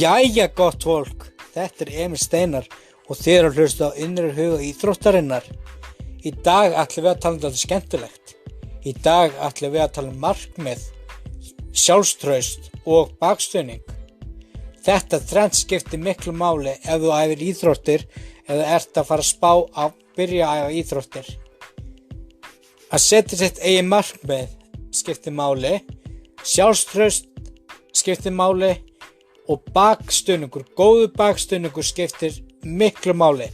Jæja gott fólk, þetta Emil Steinar og þið eru að hlusta á Innri huga íþróttarinnar. Í dag ætlum við að tala um þetta skemmtilegt. Í dag ætlum við að tala um markmið, sjálfstraust og bakstuðning. Þetta þrennt skiptir miklu máli ef þú æfir íþróttir eða ert að fara að spá að byrja að æfa íþróttir. Að setja sitt eigin markmið skiptir máli, sjálfstraust skiptir máli og bakstuðningur, góður bakstuðningur skiptir miklu máli.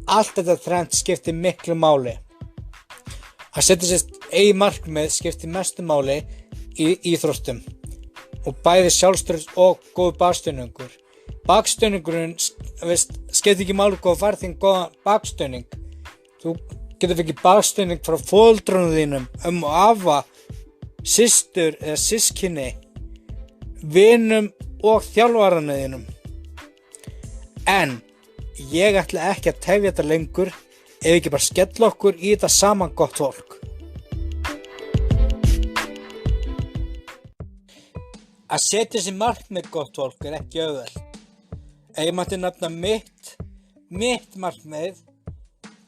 Allt þetta þrennt skiptir miklu máli. Að setja sitt eigin markmið skiptir mestu máli í íþróttum og bæði sjálfstraust og góður bakstuðningur. Bakstuðningurinn skiptir ekki máli hvað færð þín góðan bakstuðning. Þú getur fengið bakstuðning frá foreldrunum þínum, og afa, systur eða systkini, vinum og þjálfaranum þínum. En ég ætla ekki að tefja þetta lengur ef ekki bara skella okkur í þetta saman gott fólk. Að setja sér markmið gott fólk er ekki auðvelt. Ef ég mætti nefna mitt markmið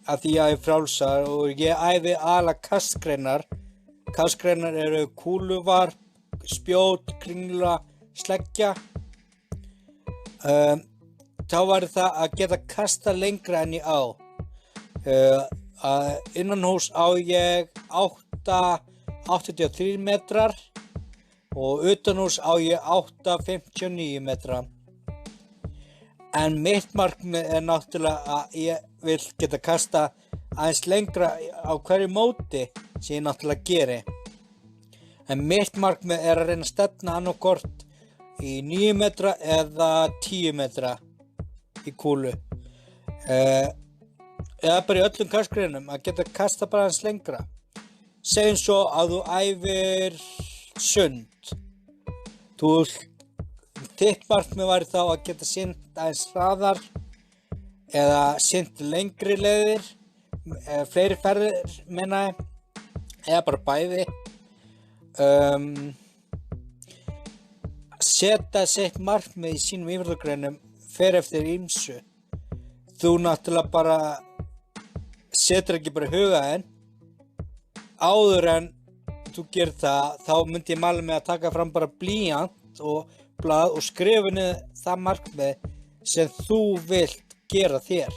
að því að ég er frjálsar og ég æfi aðallega kastgreinar. Kastgreinar eru kúluvarp, spjót, kringla, sleggja. Þá var það að geta kasta lengra en ég á. Innanhús á ég 83 metrar og utanhús á ég 8,59 metra. En mitt markmið er náttúrulega að ég vil geta kasta aðeins lengra á hverju móti sem ég náttúrulega geri. En mitt markmið er að reyna að stefna annaðhvort í 9 metra eða 10 metra í kúlu. Eða bara í öllum kastgreinum að geta kasta bara aðeins lengra. Segjum svo að þú æfir sund. Þitt markmið væri þá að geta synt aðeins hraðar eða synt lengri leiðir, fleiri ferðir meina ég, eða bara bæði. Setja sitt markmið í sínum íþróttagreinum fer eftir ýmsu. Þú náttúrulega bara setur ekki bara hugaðinn. Áður en þú gerir það, þá myndi ég mæla mig að taka fram bara blýant og blað og skrifa niður það markmið sem þú vilt gera þér.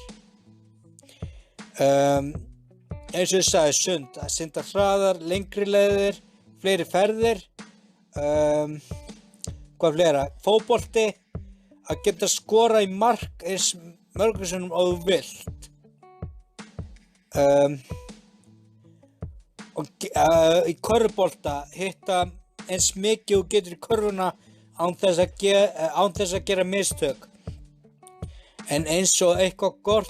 Eins og ég sagði, sund, að synda hraðar, lengri leiðir, fleiri ferðir, hvað fleira, fótbolti, að geta skora í mark eins mörgum sinnum og þú vilt. Í körfubolta hitta eins mikið og getur í körfuna án þess að gera mistök. En eins og eitthvað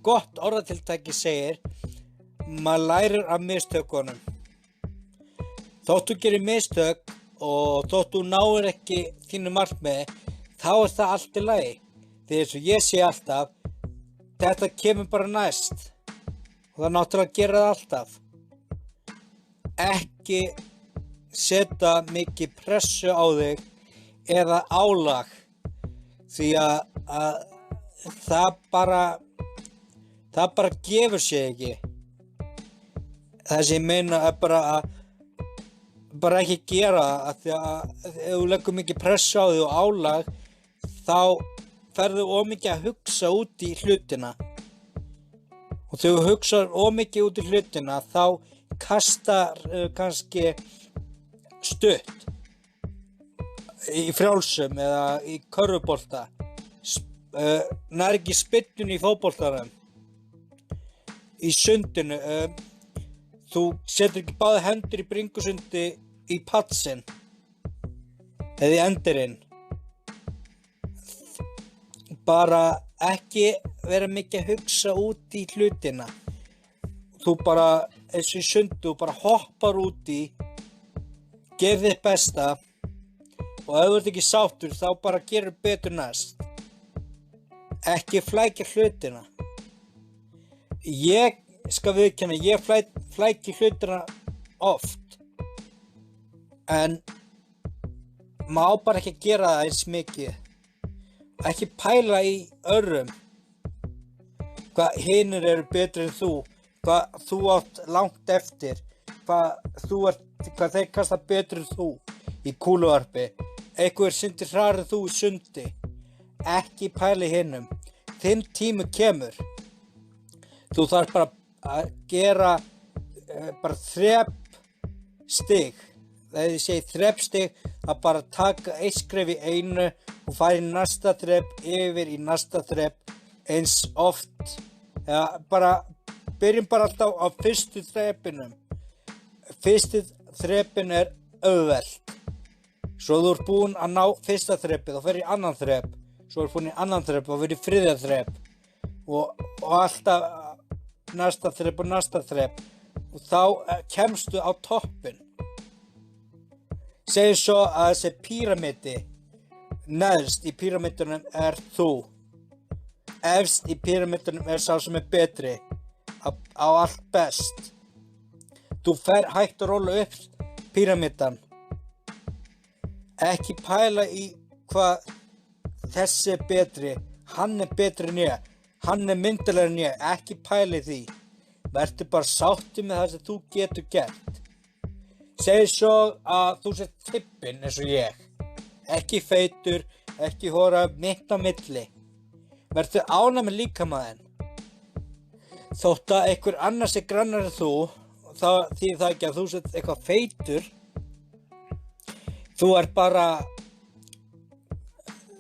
gott orðatiltæki segir, maður lærir af mistökunum. Þótt þú gerir mistök og þótt þú náir ekki þínu markmiði, þá er það allt í lagi. Því eins og ég sé alltaf, þetta kemur bara næst. Og það náttúrulega að gera það alltaf. Ekki setja mikið pressu á þig eða álag. Því að það bara gefur sig ekki. Það sem ég meina er bara ekki gera það, því að ef þú leggur mikið pressu á þig og álag, þá ferðu of mikið að hugsa út í hlutina. Og þegar þú hugsar of mikið út í hlutina, þá kastar kannski stutt í frjálsum eða í körfubolta. Nær ekki spyrnun í fótboltanum. Í sundinu, þú setur ekki báðar hendur í bringusundi í patsin eða í endirinn. Bara ekki vera mikið að hugsa út í hlutina. Þú bara, eins og í sundu, þú bara hoppar út í, gef þitt besta og ef þú ert ekki sáttur þá bara gerir betur næst. Ekki flækja hlutina. Ég skal viðurkenna, ég flæki hlutina oft. En maður á bara ekki að gera það eins mikið. Ekki pæla í öðrum. Hvað hinir eru betri en þú. Hvað þú átt langt eftir. Hvað þeir kasta betri en þú í kúluvarpi. Einhver syndir hraðar en þú í sundi. Ekki pæla í hinum. Þinn tími kemur. Þú þarf bara að gera bara þrepstig. Þegar ég segi þrepstig, að bara taka eitt skref í einu og fara í næsta þrep, yfir í næsta þrep eins oft. Byrjum bara alltaf á fyrstu þrepinum. Fyrstu þrepin auðvelt. Svo þú ert búinn að ná fyrsta þrepið og fer í annan þrep. Svo er búinn í annan þrep og fer í þriðja þrep. Og alltaf næsta þrep og næsta þrep. Og þá kemstu á toppinn. Segjum svo að þessi píramidi, neðst í píramidunum þú. Efst í píramidunum sá sem betri, á allt best. Þú fer hægt að róla upp píramidan. Ekki pæla í hvað þessi betri, hann betri en ég, hann myndarlegri en ég, ekki pæla í því. Vertu bara sáttur með það sem þú getur gert. Segðu svo að þú sért þybbinn eins og ég. Ekki feitur, ekki hóra mitt á milli. Vertu ánægður með líkamaðinn. Þótt að einhver annar sé grannar en þú, þá þýðir það ekki að þú sért eitthvað feitur. Þú ert bara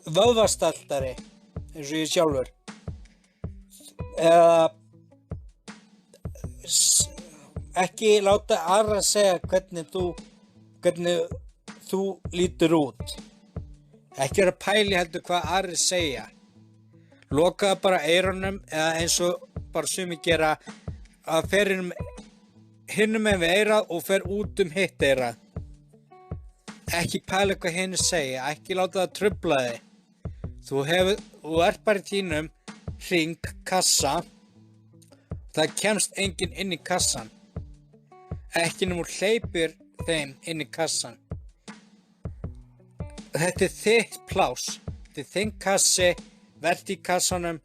vöðvastæltari eins og ég sjálfur. Eða ekki láta aðra segja hvernig þú lítur út. Ekki vera að pæla heldur hvað aðrir segja. Lokaðu bara eyrunum eða eins og bara sumir gera að fer hinum með eyrað og fer út hitt eyrað. Ekki pæla hvað hinir segja, ekki láta það trufla þig. Þú ert bara í þínum hring, kassa. Það kemst enginn inn í kassan. Ekki nema þú hleypir þeim inn í kassan. Þetta þitt pláss. Þetta þinn kassi, verð í kassanum.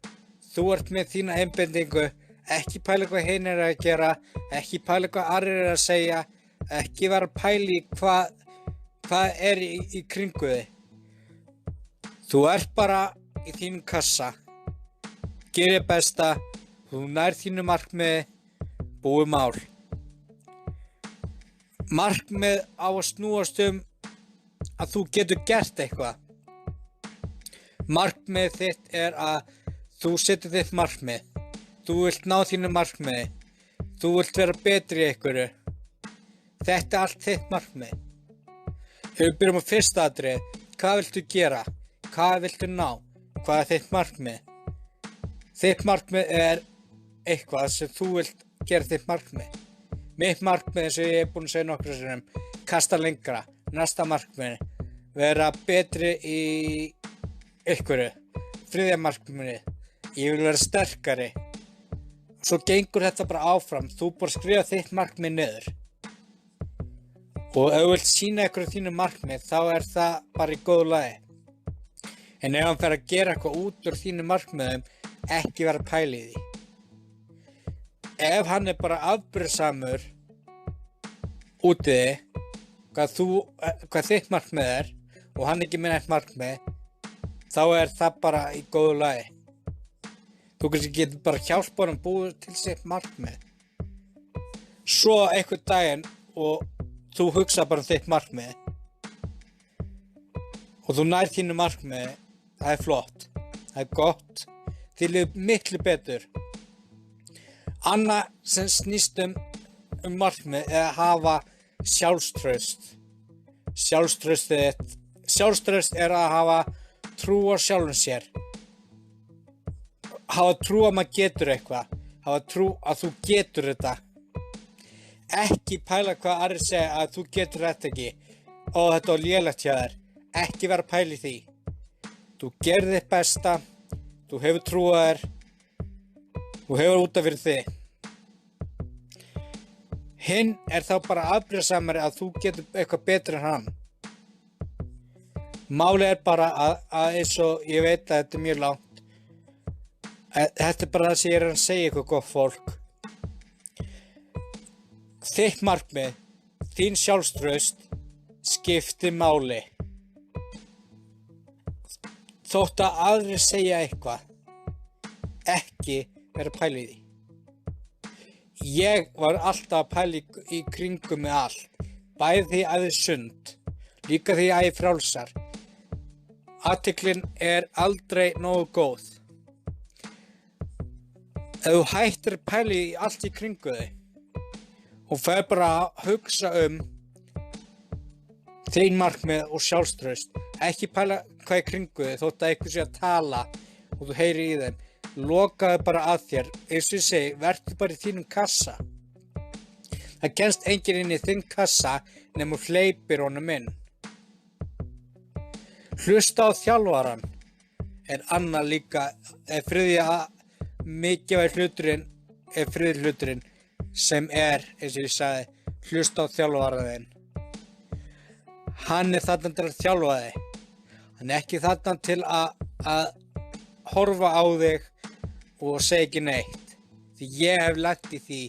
Þú ert með þína einbendingu. Ekki pæla hvað hinn að gera. Ekki pæla hvað aðrir að segja. Ekki vera að pæla í hvað í kringu þig. Þú ert bara í þínum kassa. Gerið besta. Þú nær þínu markmiði. Búið mál. Markmið á að snúast að þú getur gert eitthvað. Markmið þitt að þú setur þitt markmið. Þú vilt ná þínu markmiði. Þú vilt vera betri í einhverju. Þetta allt þitt markmið. Ef við byrjum á fyrsta atriði, hvað viltu gera? Hvað viltu ná? Hvað þitt markmið? Þitt markmið eitthvað sem þú vilt gera þitt markmið. Mitt markmið eins og ég búinn að segja nokkrum sinnum, kasta lengra. Næsta markmið, vera betri í einhverju. Þriðja markmið, ég vil vera sterkari. Svo gengur þetta bara áfram, þú bara skrifa þitt markmið niður. Og ef þú vilt sýna einhverju þínu markmið, þá það bara í góðu lagi. En ef hann fer að gera eitthvað út úr þínu markmiðum, ekki vera að pæla í því. Ef hann bara afbrýðisamur út í því, hvað þitt markmið og hann ekki með neitt markmið, þá það bara í góðu lagi. Þú getur bara hjálpa honum búið til sitt markmið. Svo einhvern daginn og þú hugsa bara þitt markmið og þú nær þínu markmið, það flott, það gott, þið líður miklu betur. Annað sem snýst markmið að hafa sjálfstraust. Sjálfstraust að hafa trú á sjálfum sér. Hafa trú að maður getur eitthvað. Hafa trú að þú getur þetta. Ekki pæla hvað aðrir segja að þú getur þetta ekki. Og þetta var lélegt hjá þér. Ekki vera að pæla í því. Þú gerðir þitt besta. Þú hefur trú á þér. Þú hefur út af fyrir þig. Hinn þá bara afbrýðisamari að þú getur eitthvað betur en hann. Málið bara að eins og ég veit að þetta mjög langt. Þetta bara það sem ég að segja ykkur gott fólk. Þitt markmið, þín sjálfstraust skiptir máli. Þótt að aðrir segja eitthvað, ekki vera að pæla í því. Ég var alltaf að pæla í kringum með allt, bæði því að þið sund, líka því að þið frjálsar. Athyglin aldrei nógu góð. Ef þú hættir að pæla í allt í kringu þig og fer bara að hugsa þín markmið og sjálfstraust, ekki pæla hvað í kringu þig þótt að eitthvað sé að tala og þú heyri í þeim, lokaðu bara að þér, eins og ég segi, vertu bara í þínum kassa. Það kemst enginn inn í þinn kassa nema þú hleypir honum inn. Hlusta á þjálfaran annað líka, mikilvæg hluturinn hluturinn sem eins og ég sagði, hlusta á þjálfaran þinn. Hann þarna til að þjálfa þig. Hann ekki þarna til að horfa á þig og segja ekki neitt. Því ég hef lent í því.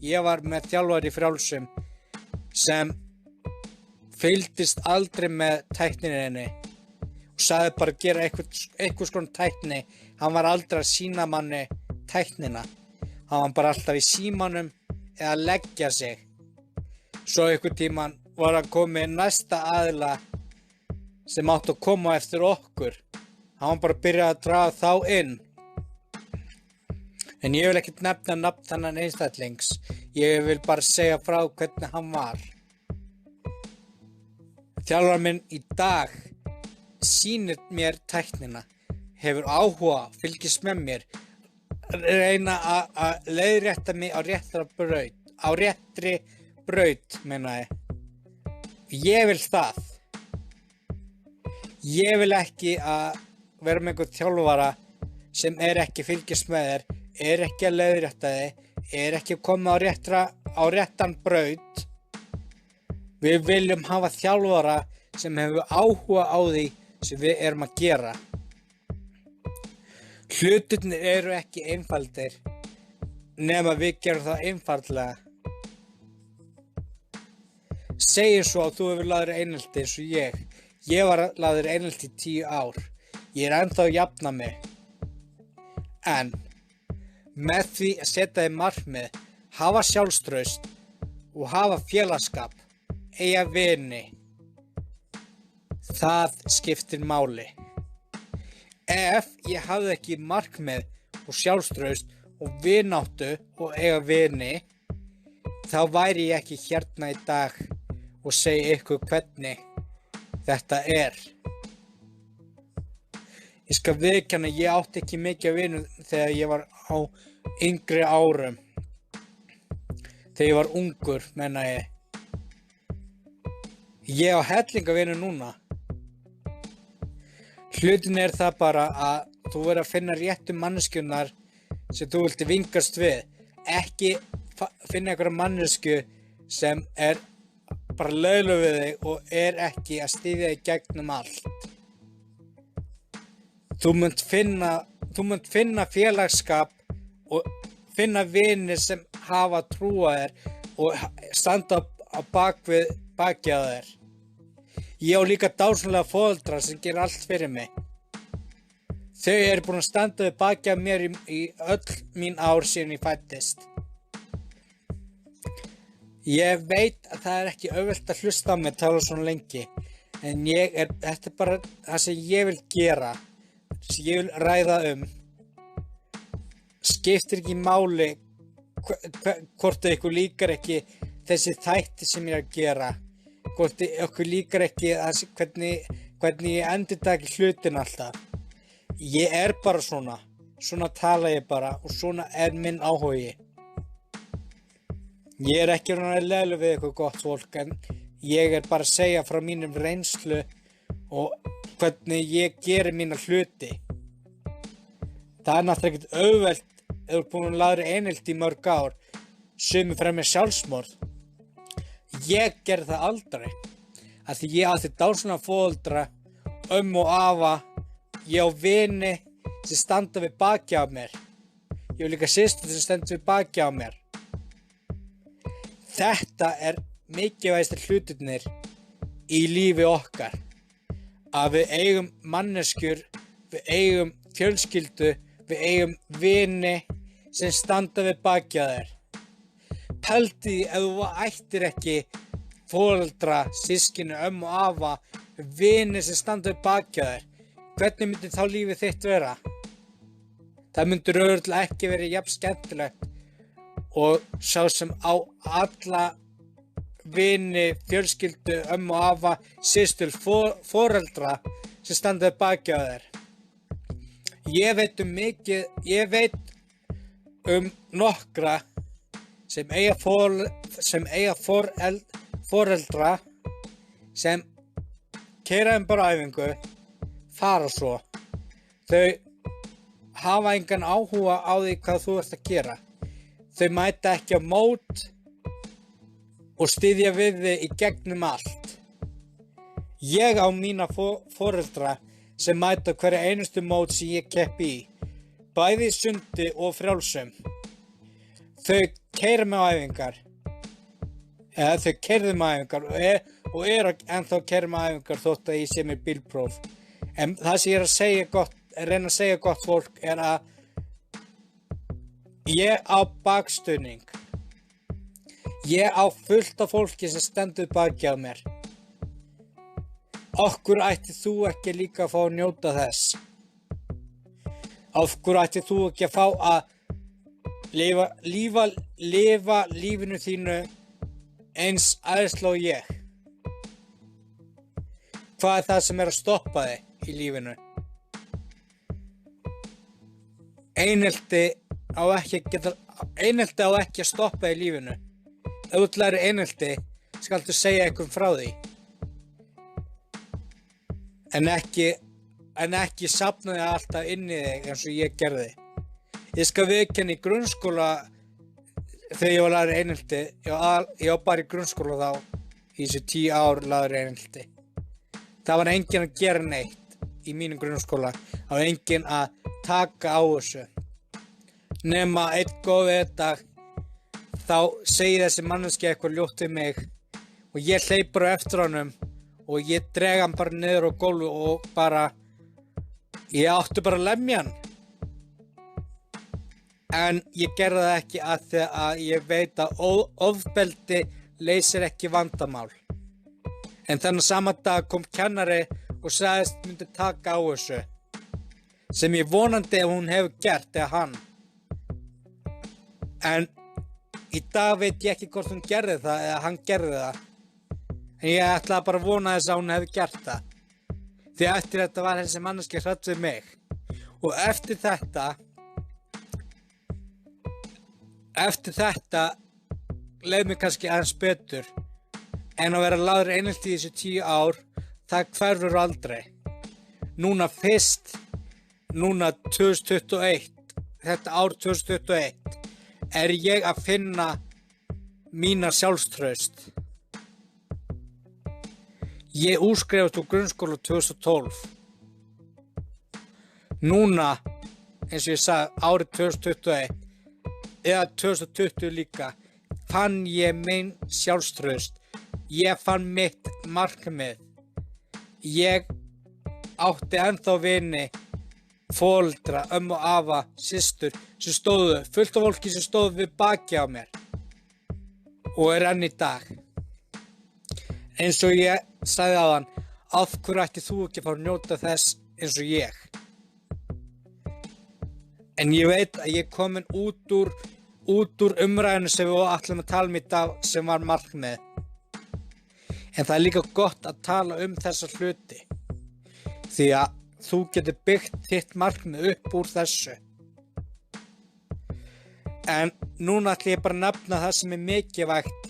Ég var með þjálfari í frjálsum sem fylgdist aldrei með tækninni og sagði bara að gera eitthvað svona tækni. Hann var aldrei að sýna manni tæknina. Hann var bara alltaf í símanum eða að leggja sig. Svo einhvern tímann var að koma næsta aðila sem átti að koma eftir okkur. Hann var bara að byrja að draga þá inn. En ég vil ekkert nefna nafn þennan einstaklings. Ég vil bara segja frá hvernig hann var. Þjálfarinn minn í dag sýnir mér tæknina, hefur áhuga, fylgist með mér, reyna að leiðrétta mig á réttri braut, meina ég. Ég vil það. Ég vil ekki að vera með einhvern þjálfara sem ekki fylgist með þér, ekki að leiðrétta þig, ekki að koma á réttan braut. Við viljum hafa þjálfara sem hefur áhuga á því sem við erum að gera. Hlutirnir ekki einfaldir nema við gerum það einfaldlega. Segjum svo að þú hefur lagður einelti eins og ég. Ég var lagður einelti í 10 ár. Ég ennþá að jafna mig. En með því að setja þig markmið, hafa sjálfstraust og hafa félagsskap, eiga vini, það skiptir máli. Ef ég hafði ekki markmið og sjálfstraust og vináttu og eiga vini, þá væri ég ekki hérna í dag og segja ykkur hvernig þetta er. Ég skal viðurkenna að ég átti ekki mikið af vinum þegar ég var á yngri árum. Þegar ég var ungur, menna ég. Ég á helling af vinum núna. Hlutin það bara að þú verður að finna réttu manneskjurnar sem þú vilti vingast við. Ekki finna einhverja mannesku sem bara leiðileg við þig og ekki að styðja þig gegnum allt. Þú munt finna félagsskap og finna vini sem hafa trú á þér og standa á baki á þér. Ég á líka dásamlega foreldra sem gera allt fyrir mig. Þau búin að standa við baki á mér í öll mín ár síðan ég fæddist. Ég veit að það ekki auðvelt að hlusta á mig tala svona lengi, en þetta bara það sem ég vil gera, sem ég vil ræða skiptir ekki máli hvort ykkur líkar ekki þessi þætti sem ég að gera, hvort ykkur líkar ekki hvernig ég endurtaki hlutin alltaf. Ég bara svona tala ég bara og svona minn áhugi. Ég ekki leiðileg við ykkur gott fólk, en ég bara að segja frá mínum reynslu og hvernig ég geri mína hluti. Það náttúrulega ekkert auðvelt ef þú búin að lagra einelti í mörg ár, sumir fremja sjálfsmorð. Ég gerði það aldrei, af því ég átti dásamlega foreldra og afa, ég á vini sem standa við baki á mér. Ég á líka systur sem stendur við baki á mér. Þetta mikilvægasti hlutirnir í lífi okkar. Að við eigum manneskjur, við eigum fjölskyldu, við eigum vini sem standa við baki á þér. Pældu því ef þú ættir ekki foreldra, systkini, og afa, vini sem standa við baki á þér, hvernig myndi þá lífið þitt vera? Það myndi örugglega ekki verið jafn skemmtilegt og sá sem á alla vini, fjölskyldu, og afa, systur, foreldra sem standa við baki á þér. Ég veit um nokkra sem eiga foreldra sem keyra bara á æfingu, fara svo. Þau hafa engan áhuga á því hvað þú ert að gera. Þau mæta ekki á mót og styðja við þig í gegnum allt. Ég á mína foreldra sem mæta hverja einustu mót sem ég keppi í, bæði í sundi og frjálsum. Þau keyra mig á æfingar, eða þau keyrðu mig á æfingar og ennþá keyra mig á æfingar þótt að ég sé með bílpróf. En það sem ég reyna að segja gott fólk að ég á bakstuðning. Ég á fullt af fólki sem stendur baki á mér. Okkur ætti þú ekki líka að fá að njóta þess? Okkur ætti þú ekki að fá að lifa lífinu þínu eins æðislega og ég? Hvað það sem að stoppa þig í lífinu? Einelti á ekki að stoppa þig í lífinu. Ef þú lærir einelti, skaltu segja einhverjum frá því. En ekki safna þig alltaf inn í þig eins og ég gerði. Ég skal viðurkenna í grunnskóla þegar ég var lagður einelti, ég var bara í grunnskóla þá, í þessu 10 ár lagður einelti. Það var enginn að gera neitt í mínum grunnskóla, það var enginn að taka á þessu. Nema einn góðan dag, þá segir þessi manneskja eitthvað ljótt við mig og ég hleypur á eftir honum og ég dreg hann bara niður á gólfu og ég átti bara að lemja hann. En ég gerði það ekki af því að ég veit að ofbeldi leysir ekki vandamál. En þennan sama dag kom kennari og sagðist myndi taka á þessu. Sem ég vonandi ef hún hefur gert eða hann. En í dag veit ég ekki hvort hún gerði það eða hann gerði það. En ég ætlaði bara að vona þess að hún hefði gert það. Því eftir þetta var þessi manneskja hrædd við mig. Og eftir þetta leið mér kannski aðeins betur. En að vera lagður einelti í þessu 10 ár, það hverfur aldrei. Núna 2021, þetta ár 2021, er ég að finna mína sjálfstraust. Ég útskrifast úr grunnskóla 2012. Núna, eins og ég sagði, árið 2021, eða 2020 líka, fann ég minn sjálfstraust. Ég fann mitt markmið. Ég átti ennþá vini, foreldra, og afa, systur, sem stóðu, fullt af fólki sem stóðu við baki á mér. Og enn í dag. Eins og ég sagði áðan, af hverju ætti þú ekki að fara að njóta þess eins og ég? En ég veit að ég er komin út úr umræðinu sem við ætlum að tala í dag sem var markmið. En það er líka gott að tala þessa hluti. Því að þú getur byggt þitt markmið upp úr þessu. En núna ætlum ég bara að nefna það sem er mikilvægt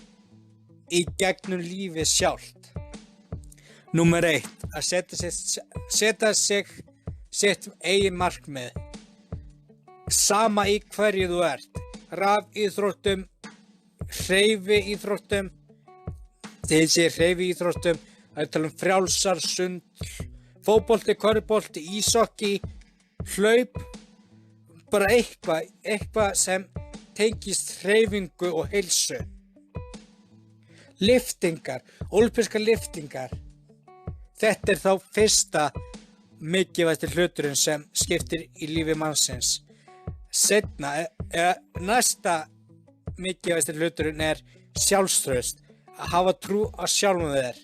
í gegnum lífið sjálft. Númer 1. Að setja sig sitt eigin markmið. Sama í hverju þú ert. Rafíþróttum, hreyfiíþróttum. Þegar ég segi hreyfiíþróttum, það er tala frjálsar, fótbolti, körfubolti, ísokki, hlaup, bara eitthvað sem tengist hreyfingu og heilsu. Lyftingar, ólympískar lyftingar. Þetta þá fyrsta mikilvægasti hluturinn sem skiptir í lífi mannsins. Seinna, næsta mikilvægasti hluturinn sjálfstraust, að hafa trú á sjálfum þér,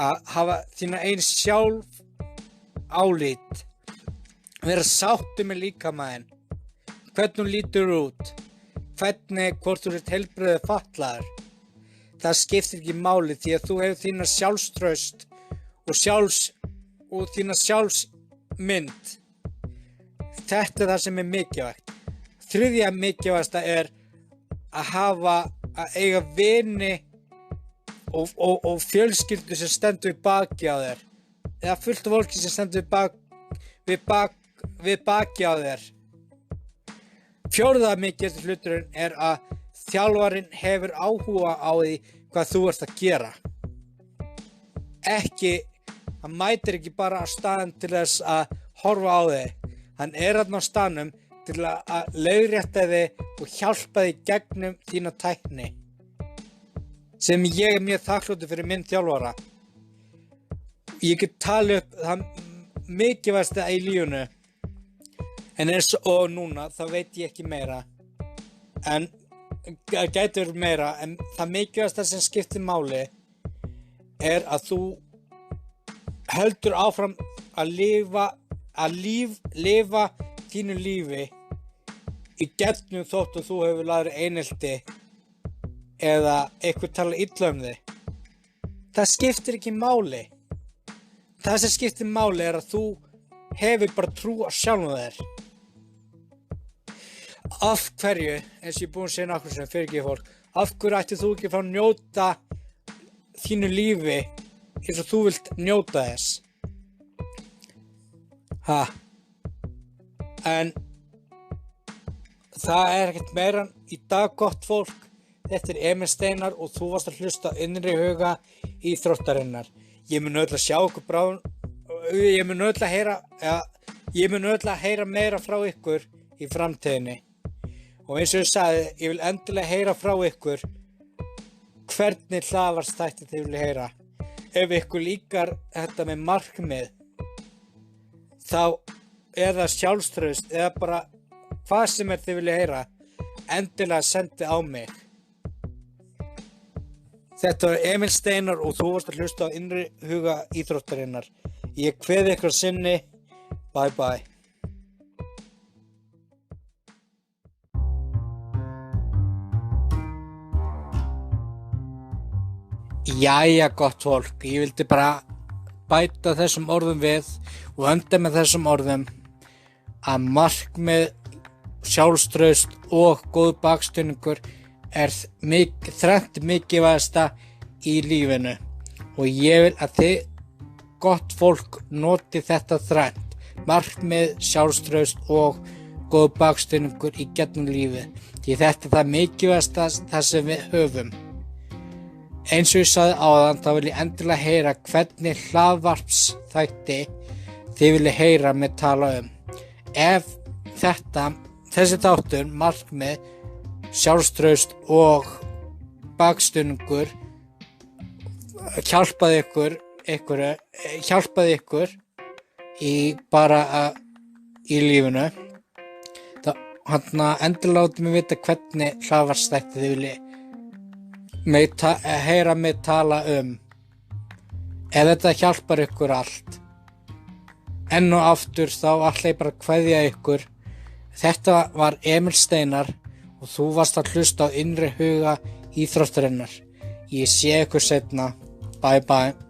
að hafa þína einn sjálf álit, vera sáttur með líkamanninn, hvernig hún lítur út, hvort þú ert heilbrigður eða fatlaður. Það skiptir ekki máli því að þú hefur þína sjálfstraust og þína sjálfsmynd. Þetta það sem mikilvægt. Þriðja mikilvægasta að eiga vini og fjölskyldu sem stendur við baki á þér, eða fullt af fólki sem stendur við baki á þér. Fjórða mikilvægasti hluturinn að þjálfarinn hefur áhuga á því hvað þú ert að gera. Hann mætir ekki bara á staðinn til þess að horfa á þig. Hann þarna á staðnum til að leiðrétta þig og hjálpa þig gegnum þína tækni. Sem ég mjög þakkláttur fyrir minn þjálfara. Ég get talið upp það mikilvægasta í lífinu. En eins og núna, þá veit ég ekki meira. En gæti verið meira, en það mikilvægasta sem skiptir máli að þú heldur áfram að lifa þínu lífi í gegnum þótt og þú hefur lagður einelti eða eitthvað tala illa um þig. Það skiptir ekki máli. Það sem skiptir máli að þú hefur bara trú á sjálfum þér. Af hverju, eins og ég búinn að segja nokkuð sem fyrirgefið fólk, af hverju ættir þú ekki að fá að njóta þínu lífi eins og þú vilt njóta þess? En það ekkert meira í dag, gott fólk. Þetta Emil Steinar og þú varst að hlusta á Innri huga íþróttarinnar. Ég mun öll að sjá ykkur bráðum. Ég mun öll að heyra meira frá ykkur í framtíðinni. Og eins og ég sagði, ég vil endilega heyra frá ykkur hvernig hlaðvarpsþætti þið viljið heyra. Ef ykkur líkar þetta með markmið, þá það sjálfstraust eða bara hvað sem þið viljið heyra, endilega sendi á mig. Þetta var Emil Steinar og þú varst að hlusta á Innri huga íþróttarinnar. Ég kveð ykkur að sinni. Bye bye. Jæja, gott fólk, ég vildi bara bæta þessum orðum við og enda með þessum orðum að markmið, sjálfstraust og góð bakstuðningur þrennt mikilvægasta í lífinu og ég vil að þið, gott fólk, noti þetta þrennt, markmið, sjálfstraust og góð bakstuðningur í gegnum lífið, því þetta það mikilvægasta það sem við höfum. Eins og ég sagði áðan, þá vil ég endilega heyra hvernig hlaðvarpsþætti þið viljið heyra mig tala um. Ef þessi þáttur, markmið, sjálfstraust og bakstuðningur hjálpaði ykkur í lífinu, endilega látið mig vita hvernig hlaðvarpsþætti þið viljið heyra mig tala um. Ef þetta hjálpar ykkur allt. Enn og aftur þá ætla ég bara að kveðja ykkur. Þetta var Emil Steinar og þú varst að hlusta á Innri huga íþróttarinnar. Ég sé ykkur seinna. Bye bye.